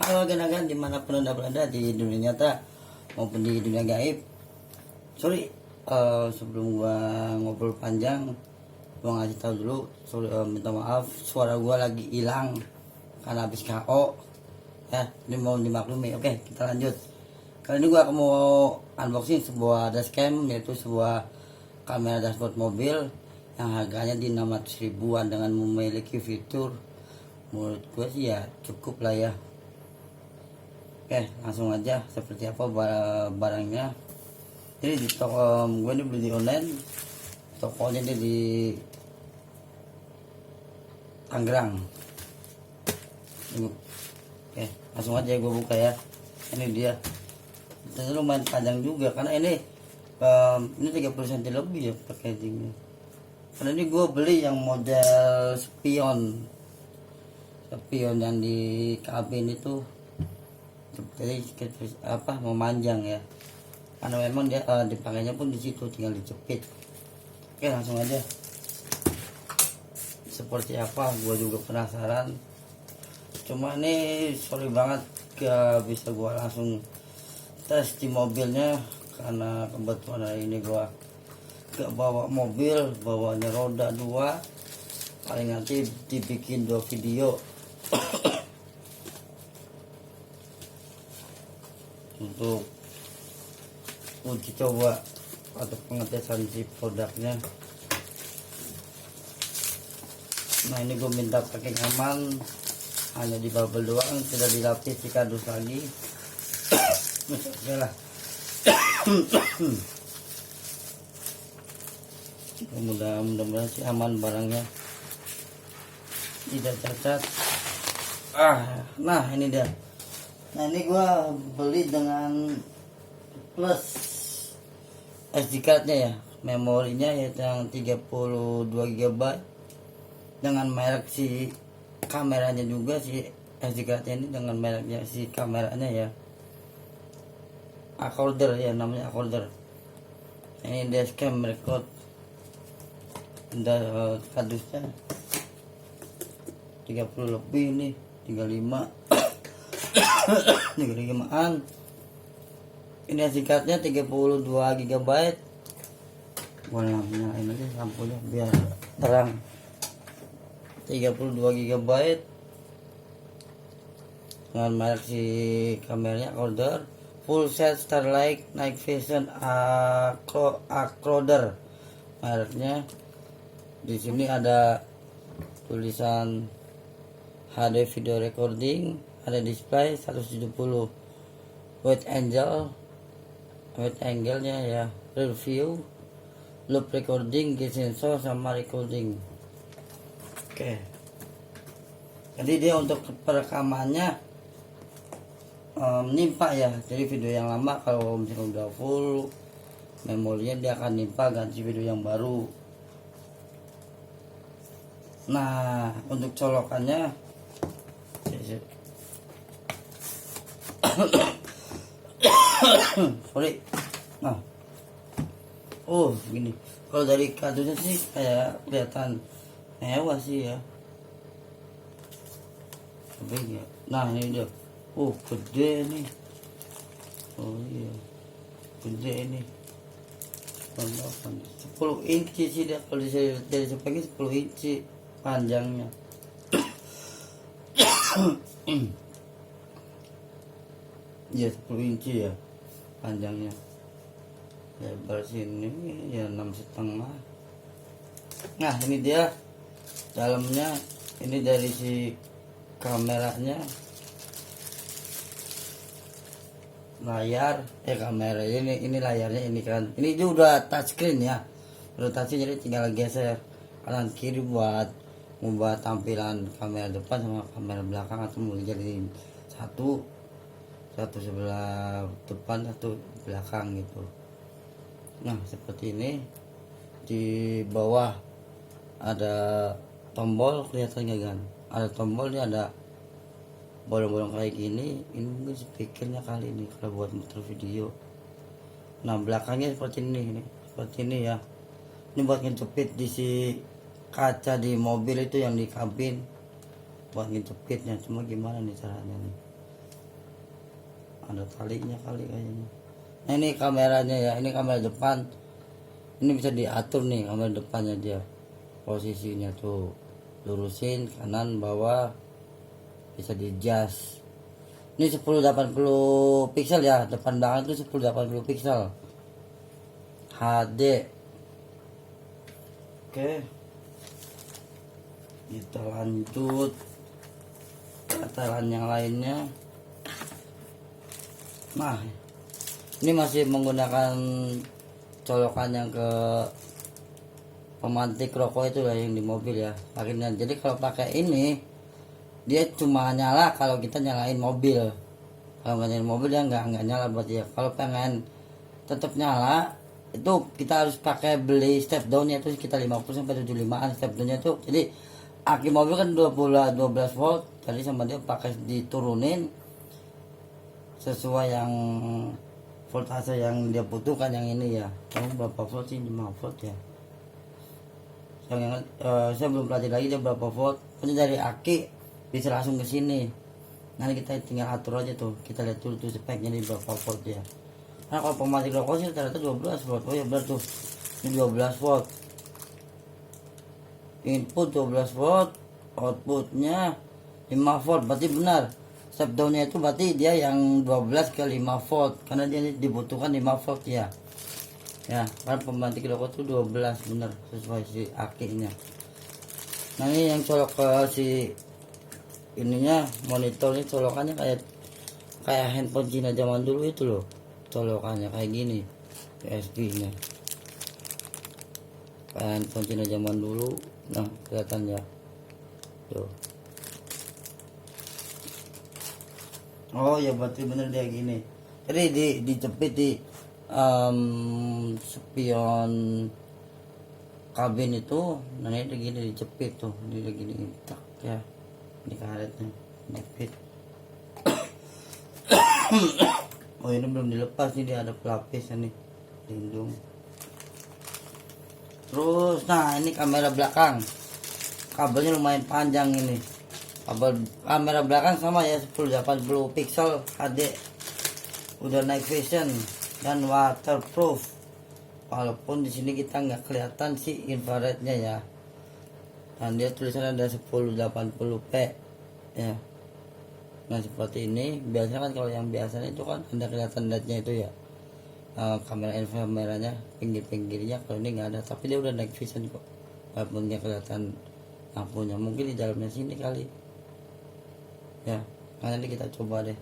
Halo ganagan dimanapun anda berada di dunia nyata maupun di dunia gaib. Sorry, sebelum gua ngobrol panjang, gua ngasih tahu dulu. Sorry, minta maaf, suara gua lagi hilang karena habis KO. Ya, ini mau dimaklumi. Oke, kita lanjut. Kali ini gua mau unboxing sebuah dashcam, yaitu sebuah kamera dashboard mobil yang harganya di 600 ribuan dengan memiliki fitur menurut gue sih ya cukup lah ya. Oke, langsung aja seperti apa barangnya. Jadi di toko gue ini beli di online, tokonya ini di Tangerang. Oke, langsung aja gue buka ya. Ini dia. Ternyata lumayan panjang juga karena ini 30 cm lebih ya packagingnya. Karena ini gue beli yang model spion yang di kabin itu, jadi memanjang ya, karena memang dia dipakainya pun di situ tinggal dijepit. Oke, langsung aja seperti apa gue juga penasaran. Cuma ini sorry banget gak bisa gue langsung tes di mobilnya karena kebetulan hari ini gue gak bawa mobil, bawanya roda 2. Paling nanti dibikin 2 video untuk uji coba atau pengetesan si produknya. Nah, ini gue minta pakai nyaman, hanya di bubble doang, tidak dilapis di kardus lagi. Oke lah. Mudah-mudahan sih aman barangnya, tidak cacat. Nah ini dia. Nah, ini gua beli dengan plus SD cardnya ya, memorinya yaitu yang 32 GB dengan merek si kameranya juga, si SD cardnya ini dengan mereknya si kameranya ya, Accorder ya, namanya Accorder. Ini dashcam record, kardusnya 30 lebih nih, 35 35an. Ini singkatnya 32 GB. Gua nyalain aja lampunya biar terang. 32 GB dengan merek si kameranya Accorder, full set Starlight Night Vision Accorder mereknya. Di sini ada tulisan HD video recording, ada display 170, wide angle-nya ya, rear view, loop recording, gate sensor sama recording. Oke. Jadi dia untuk perekamannya menimpa ya. Jadi video yang lama kalau misalnya udah full memorinya dia akan nimpa, ganti video yang baru. Nah, untuk colokannya sorry. Nah, gini. Kalau dari kardusnya sih kayak kelihatan mewah sih ya. Nah, ini dia. Gede nih. Oh iya, gede ini. 10 inci sih dia, kalau dari speknya 10 inci panjangnya. Ya 10 inci ya panjangnya. Lebar sini ya 6,5. Nah, ini dia dalamnya. Ini dari si kameranya, layar kamera ini layarnya, ini kan ini juga udah touchscreen ya, udah touchscreen, jadi tinggal geser kanan kiri buat membuat tampilan kamera depan sama kamera belakang, atau mau jadi satu sebelah depan, satu belakang gitu. Nah, seperti ini. Di bawah ada tombol, kelihatan nggak kan? Ada tombolnya, ada bolong-bolong kayak gini. Ini mungkin speakernya kali ini kalau buat muter video. Nah, belakangnya seperti ini seperti ini ya. Ini buat ngejepit di si kaca di mobil itu yang di kabin, buat ngejepitnya. Cuma gimana nih caranya nih? ada talinya kali kayaknya. Nah ini kameranya ya, ini kamera depan. Ini bisa diatur nih kamera depannya dia. Posisinya tuh lurusin kanan bawah, bisa di adjust. Ini 1080 pixel ya, depan belakang itu 1080 pixel HD. Oke, kita lanjut ke setelan yang lainnya. Nah, ini masih menggunakan colokan yang ke pemantik rokok itu lah yang di mobil ya pakainya. Jadi kalau pakai ini dia cuma nyala kalau kita nyalain mobil. Kalau nggak nyalain mobil dia nggak nyala buat dia. Kalau pengen tetap nyala itu kita harus pakai beli step downnya itu sekitar 50 sampai 75an step downnya itu. Jadi aki mobil kan 12 volt, jadi sama dia pakai diturunin sesuai yang voltase yang dia butuhkan. Yang ini ya, kamu berapa volt sih? 5 volt ya. Saya belum pelajari lagi dia berapa volt. Pokoknya dari aki bisa langsung ke sini. Nanti kita tinggal atur aja tuh. Kita lihat dulu tuh speknya di berapa volt ya. Nah kalau pemantik rokok sih ternyata 12 volt. Oh ya benar tuh. Ini 12 volt. Input 12 volt, outputnya 5 volt. Berarti benar. Step downnya itu berarti dia yang 12 ke 5 volt. Karena dia dibutuhkan 5 volt ya. Ya, karena pemantik rokok itu 12 bener sesuai si akinya. Nah ini yang colok ke si ininya, monitornya colokannya kayak handphone Cina zaman dulu itu loh. Colokannya kayak gini, USB nya kayak handphone Cina zaman dulu. Nah kelihatan ya tuh. Oh ya berarti bener dia gini. Jadi dijepit di spion kabin itu. Nah ini gini dijepit tuh, ini gini tak ya, ini karetnya dijepit. Oh ini belum dilepas nih, dia ada pelapisnya nih, lindung. Terus nah ini kamera belakang, kabelnya lumayan panjang ini. Kabel kamera belakang sama ya, 1080 pixel HD, udah night vision dan waterproof. Walaupun di sini kita nggak kelihatan si infrarednya ya. Dan dia tulisannya ada 1080p ya. Nah seperti ini. Biasanya kan kalau yang biasanya itu kan ada kelihatan LED-nya itu ya. Kamera inframerahnya pinggir-pinggirnya, kalau ini nggak ada. Tapi dia udah night vision kok. Walaupun dia kelihatan lampunya. Mungkin di dalamnya sini kali. Ya. Nah, nanti kita coba deh.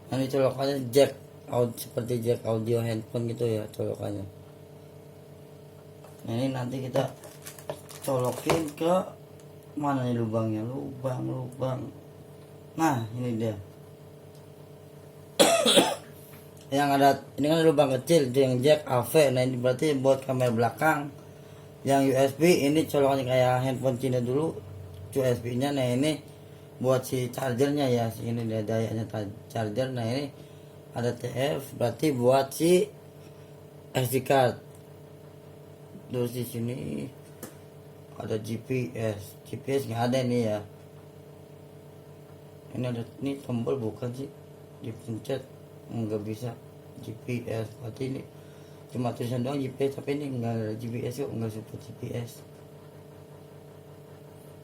Ini colokannya jack audio, seperti jack audio handphone gitu ya colokannya. Nah ini nanti kita colokin ke mana nih lubangnya, lubang. Nah ini dia. Yang ada ini kan lubang kecil itu yang jack AV. Nah ini berarti buat kamera belakang. Yang USB ini colokannya kayak handphone Cina dulu, USB nya. Nah ini buat si chargernya ya, ini dia dayanya charger. Nah ini ada TF, berarti buat si SD card. Terus di sini ada GPS nggak ada nih ya. Ini ada, ini tombol bukan sih, dipencet nggak bisa GPS. Berarti ini cuma tulisan doang GPS, tapi ini nggak ada GPS kok, nggak support GPS.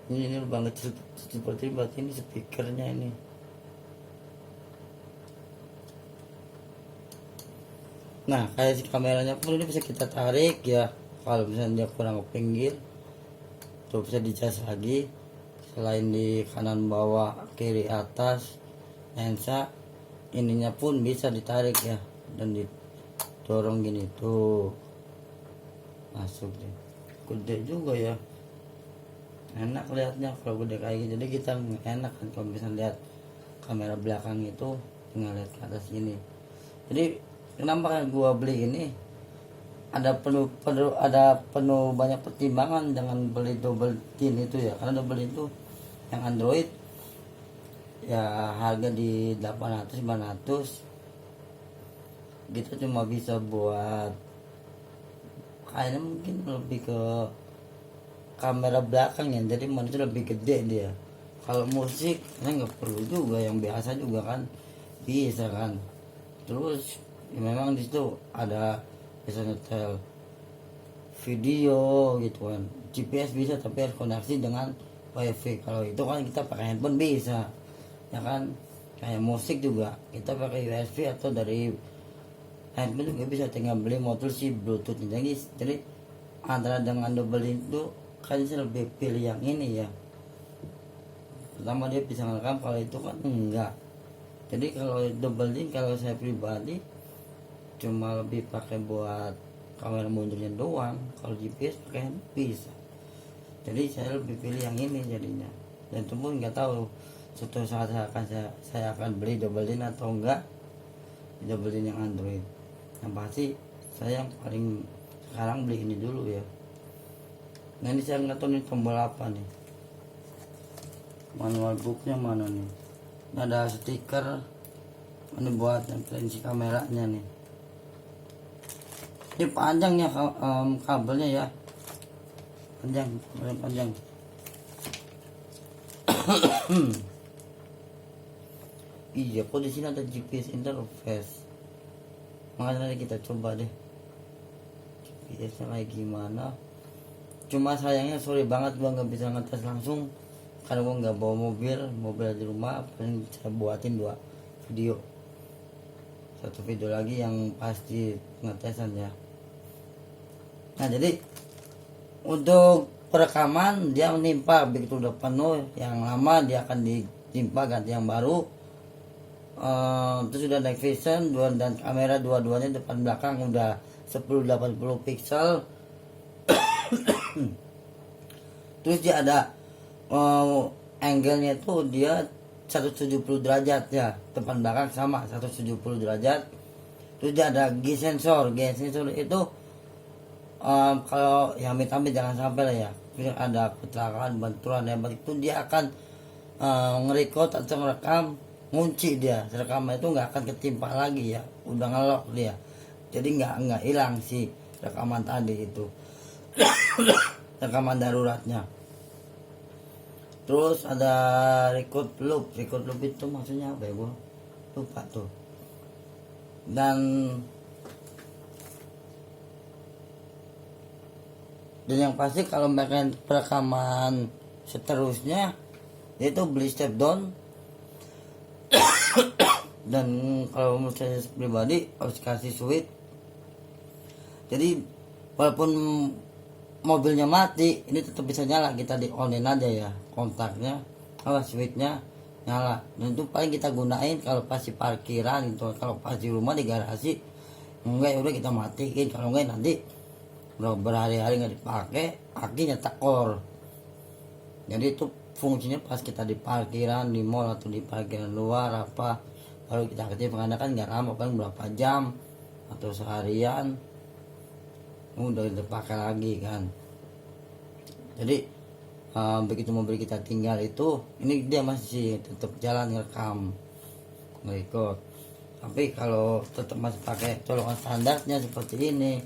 Ini lubang kecil seperti ini, berarti ini speakernya ini. Nah kayak si kameranya pun ini bisa kita tarik ya. Kalau misalnya dia kurang ke pinggir tuh bisa dicas lagi. Selain di kanan bawah kiri atas lensa, ininya pun bisa ditarik ya, dan didorong gini tuh masuk deh. Gede juga ya, enak lihatnya kalau gede kayak gitu. Jadi kita enak kan kalau bisa lihat kamera belakang itu, tinggal lihat ke atas gini. Jadi kenapa kan gua beli ini, ada penuh banyak pertimbangan dengan beli double tin itu ya. Karena double tin itu yang Android ya harga di 800-900, kita cuma bisa buat kayaknya mungkin lebih ke kamera belakang ya, jadi monitor lebih gede dia. Kalau musik saya nggak perlu juga, yang biasa juga kan bisa kan. Terus ya memang di situ ada bisa nyetel video gitu kan. GPS bisa tapi harus koneksi dengan wifi. Kalau itu kan kita pakai handphone bisa ya kan. Kayak musik juga kita pakai USB atau dari handphone juga bisa, tinggal beli motor si bluetooth. Jadi antara dengan double itu kan saya lebih pilih yang ini ya. Pertama dia bisa ngerekam, kalau itu kan enggak. Jadi kalau double link, kalau saya pribadi cuma lebih pakai buat kamera mundurnya doang. Kalau GPS pakai bisa. Jadi saya lebih pilih yang ini jadinya. Dan itu pun nggak tahu suatu saat saya akan beli double link atau enggak, double link yang Android. Yang pasti saya yang paling sekarang beli ini dulu ya. Nah ini saya nggak tahu nih tombol apa nih, manual booknya mana nih. Ini ada stiker ini buat tempelin si kameranya nih. Ini panjangnya kabelnya ya, panjang. Iya, kok di sini ada GPS interface. Makanya nanti kita coba deh GPS-nya kayak gimana. Cuma sayangnya sorry banget gua nggak bisa ngetes langsung karena gua nggak bawa mobil di rumah. Paling saya buatin 2 video, 1 video lagi yang pasti ngetesan ya. Nah jadi untuk perekaman dia menimpa, begitu udah penuh yang lama dia akan ditimpa ganti yang baru. Terus udah night vision dan kamera dua-duanya depan belakang udah 1080 pixel. Terus dia ada angle-nya itu dia 170 derajat ya, depan belakang sama 170 derajat. Terus dia ada G sensor itu kalau yang amit-amit jangan sampai lah ya, ada kecelakaan benturan hebat itu dia akan nge-record atau ngerekam, ngunci dia rekaman itu nggak akan ketimpa lagi ya, udah ngelok dia, jadi nggak hilang si rekaman tadi itu. Rekaman daruratnya. Terus ada record loop itu maksudnya apa ya, gua lupa tuh. Dan yang pasti kalau mereka perekaman seterusnya yaitu beli step down. Dan kalau menurut saya pribadi harus kasih switch. Jadi walaupun mobilnya mati ini tetap bisa nyala, kita di onin aja ya kontaknya, switchnya nyala. Dan itu paling kita gunain kalau pas di parkiran itu, kalau pas di rumah di garasi enggak ya udah kita matiin, kalau enggak nanti udah berhari-hari nggak dipakai akinya tekor. Jadi itu fungsinya pas kita di parkiran, di mall atau di parkiran luar apa baru kita aktifkan, karena kan nggak lama, paling berapa jam atau seharian udah dipakai lagi kan. Jadi begitu mobil kita tinggal itu ini dia masih tetap jalan ngerekam record. Tapi kalau tetap masih pakai colokan standarnya seperti ini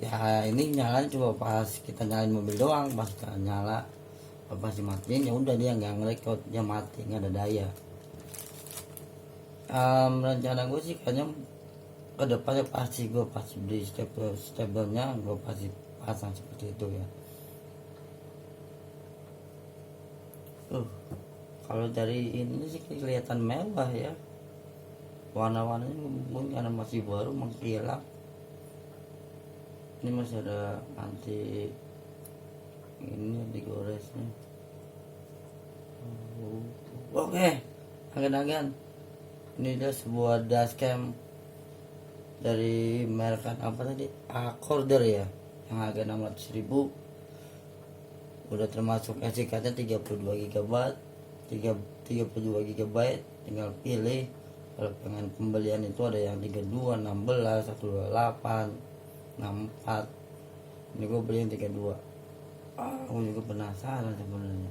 ya, ini nyalain coba pas kita nyalain mobil doang, pas kita nyala pas dimatiin ya udah dia nggak ngerekord, dia mati, nggak ada daya. Rencana gue sih kayaknya kedepannya pasti gue pasti beli steplernya, gue pasti pasang seperti itu ya. Kalau dari ini sih kelihatan mewah ya, warna-warnanya mungkin karena masih baru mengkilap. Ini masih ada anti ini digoresnya. Oke, agan-agan ini dia sebuah dashcam dari merek apa tadi, Accorder ya, yang harga 600.000. Udah termasuk SD-nya 32 GB, 32 GB, tinggal pilih. Kalau pengen pembelian itu ada yang 32, 16, 128, 64. Ini gue beli yang 32. Aku juga penasaran sebenarnya,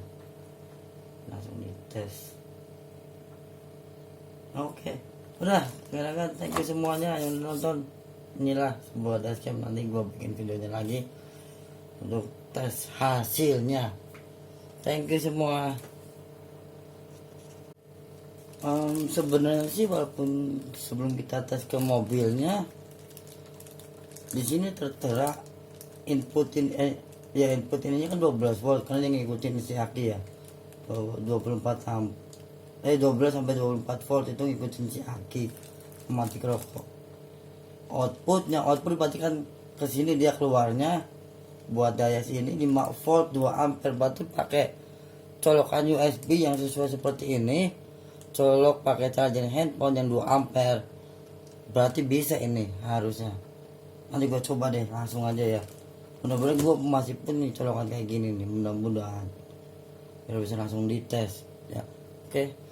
langsung dites. Oke, udah silakan, thank you semuanya yang nonton. Inilah sebuah dashcam, nanti gue bikin videonya lagi untuk tes hasilnya. Thank you semua. Sebenarnya sih walaupun sebelum kita tes ke mobilnya, di sini tertera inputin input ininya kan 12 volt karena yang ngikutin isi aki ya. 12 sampai 24 volt itu ngikutin si aki mati rokok. Output berarti kan ke sini dia keluarnya buat daya sini 5 volt 2 ampere, berarti pakai colokan USB yang sesuai seperti ini, colok pakai charger handphone yang 2 ampere, berarti bisa ini harusnya. Nanti gue coba deh langsung aja ya, mudah-mudahan gue masih pun nih colokan kayak gini nih, mudah-mudahan biar bisa langsung dites ya. Oke.